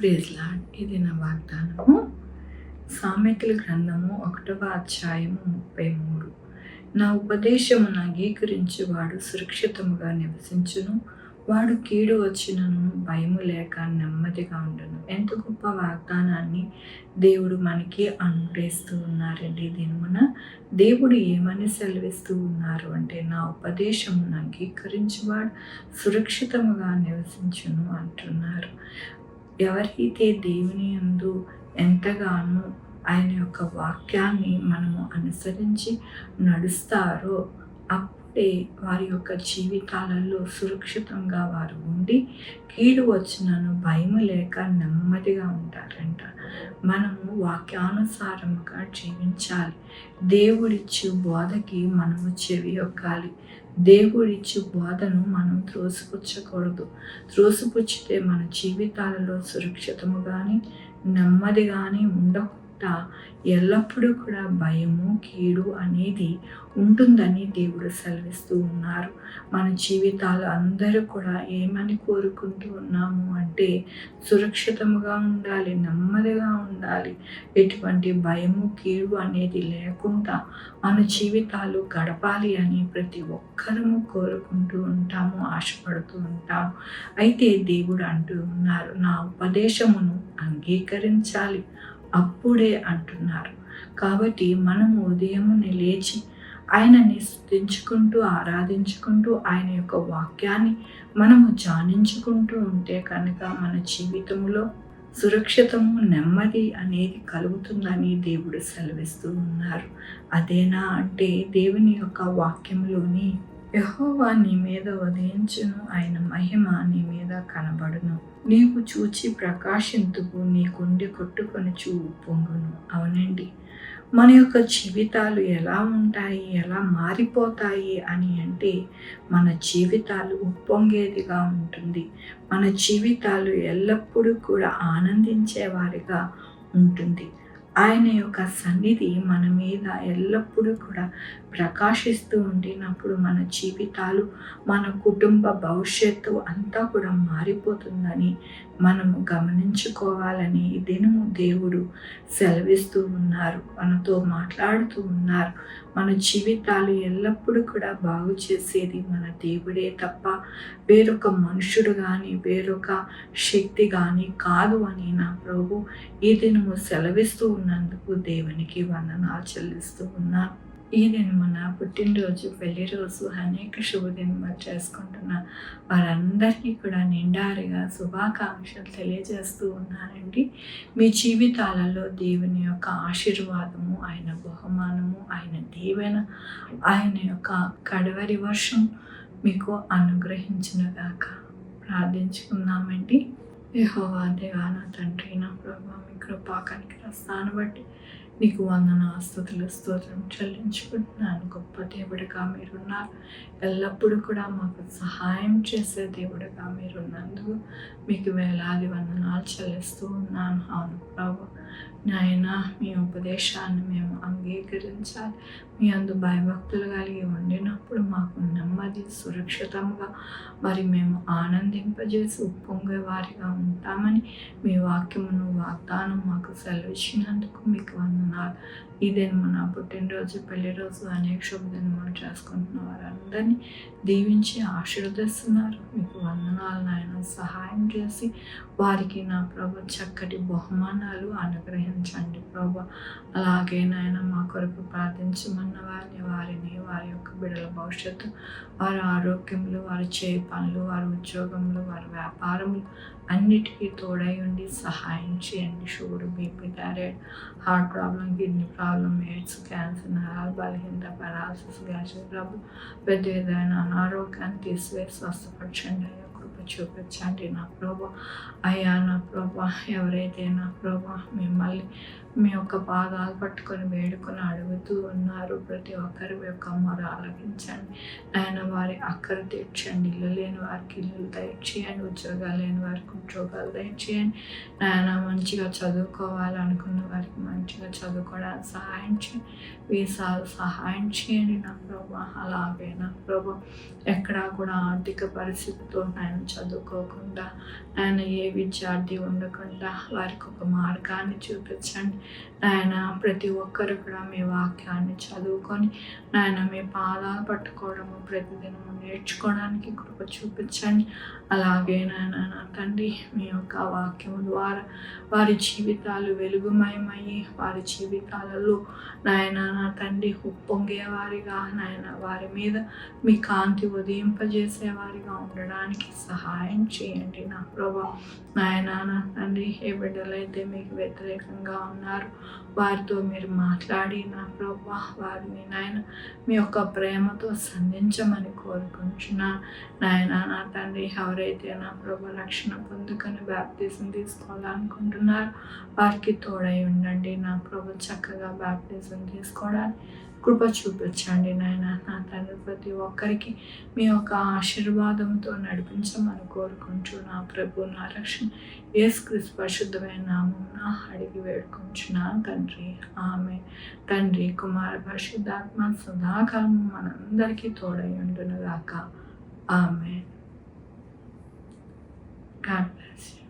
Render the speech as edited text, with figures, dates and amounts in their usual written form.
Praise lord. ఇది నా వాగ్దానము. సామెతల గ్రంథము 1వ అధ్యాయము 33. నా ఉపదేశమును అంగీకరించి వాడు సురక్షితముగా నివసించును. వాడు కీడు వచ్చినను భయము లేక నెమ్మదిగా ఉండును. ఎంత గొప్ప వాగ్దానాన్ని దేవుడు మనకి అనుగ్రహిస్తూ ఉన్నారండి. దినమున దేవుడు ఏమని సెలవిస్తూ ఉన్నారు అంటే, నా ఉపదేశమును అంగీకరించి వాడు సురక్షితముగా నివసించును అంటున్నారు. ఎవరైతే దేవుని యందు ఎంతగానో ఆయన యొక్క వాక్యాన్ని మనము అనుసరించి నడుస్తారో అప్పుడే వారి యొక్క జీవితాలలో సురక్షితంగా వారు ఉండి కీడు వచ్చినను భయము లేక నెమ్మదిగా ఉంటారంట. మనము వాక్యానుసారముగా జీవించాలి. దేవుడిచ్చు బోధకి మనము చెవియొక్కాలి. దేవుడిచ్చు బోధను మనం త్రోసిపుచ్చకూడదు. త్రోసిపుచ్చితే మన జీవితాలలో సురక్షితము కానీ నెమ్మది కానీ ఉండకుండా ఎల్లప్పుడూ కూడా భయము కీడు అనేది ఉంటుందని దేవుడు సెలవిస్తూ ఉన్నారు. మన జీవితాలు అందరూ కూడా ఏమని కోరుకుంటూ ఉన్నాము అంటే, సురక్షితముగా ఉండాలి, నెమ్మదిగా ఉండాలి, ఎటువంటి భయము కీడు అనేది లేకుండా మన జీవితాలు గడపాలి అని ప్రతి ఒక్కరము కోరుకుంటూ ఉంటాము, ఆశపడుతూ ఉంటాము. అయితే దేవుడు అంటూ ఉన్నారు, నా ఉపదేశమును అంగీకరించాలి అప్పుడే అంటున్నారు. కాబట్టి మనము ఉదయముని లేచి ఆయనని స్తుతించుకుంటూ ఆరాధించుకుంటూ ఆయన యొక్క వాక్యాన్ని మనము ధ్యానించుకుంటూ ఉంటే కనుక మన జీవితంలో సురక్షితము నెమ్మది అనేది కలుగుతుందని దేవుడు సెలవిస్తూ ఉన్నారు. అదేనా అంటే, దేవుని యొక్క వాక్యంలోని యెహోవా నీ మీద ఉదయించును, ఆయన మహిమ నీ మీద కనబడును, నీవు చూచి ప్రకాశింతుకు, నీ గుండె కొట్టుకొనుచు ఉప్పొంగును. అవునండి, మన యొక్క జీవితాలు ఎలా ఉంటాయి, ఎలా మారిపోతాయి అని అంటే, మన జీవితాలు ఉప్పొంగేదిగా ఉంటుంది. మన జీవితాలు ఎల్లప్పుడూ కూడా ఆనందించేవారిగా ఉంటుంది. ఆయన యొక్క సన్నిధి మన మీద ఎల్లప్పుడూ కూడా ప్రకాశిస్తూ ఉండినప్పుడు మన జీవితాలు, మన కుటుంబ భవిష్యత్తు అంతా కూడా మారిపోతుందని మనము గమనించుకోవాలని ఈ దినము దేవుడు సెలవిస్తూ ఉన్నారు, మనతో మాట్లాడుతూ ఉన్నారు. మన జీవితాలు ఎల్లప్పుడూ కూడా బాగు చేసేది మన దేవుడే తప్ప వేరొక మనుషుడు కానీ వేరొక శక్తి కానీ కాదు అని నా ప్రభు ఈ దినము సెలవిస్తూ ఉన్నందుకు దేవునికి వందనాలు చెల్లిస్తూ ఉన్నాను. ఈ దినము నా పుట్టినరోజు, పెళ్లి రోజు, అనేక శుభదినములు చేసుకుంటున్న వారందరికీ కూడా నిండారుగా శుభాకాంక్షలు తెలియజేస్తూ ఉన్నానండి. మీ జీవితాలలో దేవుని యొక్క ఆశీర్వాదము, ఆయన బహుమానము, ఆయన దీవెన, ఆయన యొక్క కడవరి వర్షం మీకు అనుగ్రహించునుగాక. ప్రార్థించుకుందామండి. యెహోవా దేవా, నా తండ్రి, నా ప్రభువా, మీ కృపా కనికరాన్ని బట్టి నీకు వందనాలు, స్తుతులు, స్తోత్రం చెల్లించుకుంటున్నాను. గొప్ప దేవుడిగా మీరున్నారు. ఎల్లప్పుడూ కూడా మాకు సహాయం చేసే దేవుడిగా మీరున్నందుకు మీకు వేలాది వందనాలు చెల్లిస్తూ ఉన్నాను. అవును ప్రభు, నాయన, మీ ఉపదేశాన్ని మేము అంగీకరించాలి. మీ అందు భయభక్తులు కలిగి ఉండినప్పుడు మాకు నెమ్మది, సురక్షితంగా మరి మేము ఆనందింపజేసి ఉప్పొంగే వారిగా ఉంటామని మీ వాక్యమును వాగ్దానం మాకు సెలవిచ్చినందుకు మీకు వందనాలు. ఈ దినము నా పుట్టినరోజు, పెళ్లి రోజు, అనేక శుభదినములు చేసుకుంటున్న వారందరినీ దీవించి ఆశీర్వదిస్తున్నారు. మీకు వందనాలు నాయన. సహాయం చేసి వారికి నా ప్రభు చక్కటి బహుమానాలు అనుగ్రహించండి ప్రభు. అలాగే నాయన, మా కొరకు ప్రార్థించమన్న వారిని వారి యొక్క బిడ్డల భవిష్యత్తు, వారి ఆరోగ్యములు, వారి చేయ పనులు, వారి ఉద్యోగములు, వారి వ్యాపారములు అన్నిటికీ తోడై ఉండి సహాయం చేయండి. Sugar, BP, thyroid, heart problem, kidney problem, AIDS, cancer, నరాల బలహీనత, పెరాలసిస్, గ్యాస్ట్రిక్ ట్రబుల్, పెద్ద ఏదైన అనారోగ్యాన్ని తీసివేసి స్వస్థపరచండి. కృప చూపించండి నా ప్రభా. అయ్యా నా ప్రభా, ఎవరైతే నా ప్రభా మిమ్మల్ని మీ యొక్క పాదాలు పట్టుకొని వేడుకొని అడుగుతూ ఉన్నారు. ప్రతి ఒక్కరి యొక్క మొర ఆలకించండి నాయన. వారి అక్కర తీర్చండి. ఇల్లు లేని వారికి ఇల్లు దయచేయండి. ఉద్యోగాలు లేని వారికి ఉద్యోగాలు దయచేయండి నాయన. మంచిగా చదువుకోవాలనుకున్న వారికి మంచిగా చదువుకోవడానికి సహాయం చేయండి. వీసాలు సహాయం చేయండి నా ప్రభా. అలాగే నా ప్రభా ఎక్కడా కూడా ఆర్థిక పరిస్థితితో నేను చదువుకోకుండా ఆయన ఏ విద్యార్థి ఉండకుండా వారికి ఒక మార్గాన్ని చూపించండి నాయన. ప్రతి ఒక్కరు కూడా మీ వాక్యాన్ని చదువుకొని నాయన మీ పాదాలు పట్టుకోవడము ప్రతిదినము నేర్చుకోవడానికి కృప చూపించండి. అలాగే నాయన నా తండ్రి మీ యొక్క వాక్యము ద్వారా వారి జీవితాలు వెలుగుమయమయ్యి వారి జీవితాలలో నాయన నా తండ్రి ఉప్పొంగేవారిగా నాయన వారి మీద మీ కాంతి ఉదయింపజేసేవారిగా ఉండడానికి సహాయం చేయండి నా ప్రభా. నాయన నా తండ్రి ఏ బిడ్డలైతే మీకు వ్యతిరేకంగా ఉన్నారు వారితో మీరు మాట్లాడి నా ప్రభా వారిని నాయన మీ యొక్క ప్రేమతో సంధించమని కోరుకుంటున్నాను నాయన. నా తండ్రి ఎవరైతే నా ప్రభా రక్షణ పొందుకొని బాప్టిజం తీసుకోవాలనుకుంటున్నారో వారికి తోడై ఉండండి నా ప్రభా. చక్కగా బాప్టిజం తీసుకోవడానికి కృప చూపించండి నాయన. నా తండ్రి ప్రతి ఒక్కరికి మీ యొక్క ఆశీర్వాదంతో నడిపించమని కోరుకుంటూ నా ప్రభు నా రక్షణ యేసుక్రీస్తు పరిశుద్ధమైన నామమున అడిగి వేడుకుంటున్నాను తండ్రి. ఆమె తండ్రి కుమార పరిశుద్ధాత్మ సదాకాలం మనందరికీ తోడై ఉండును గాక. ఆమె. God bless you.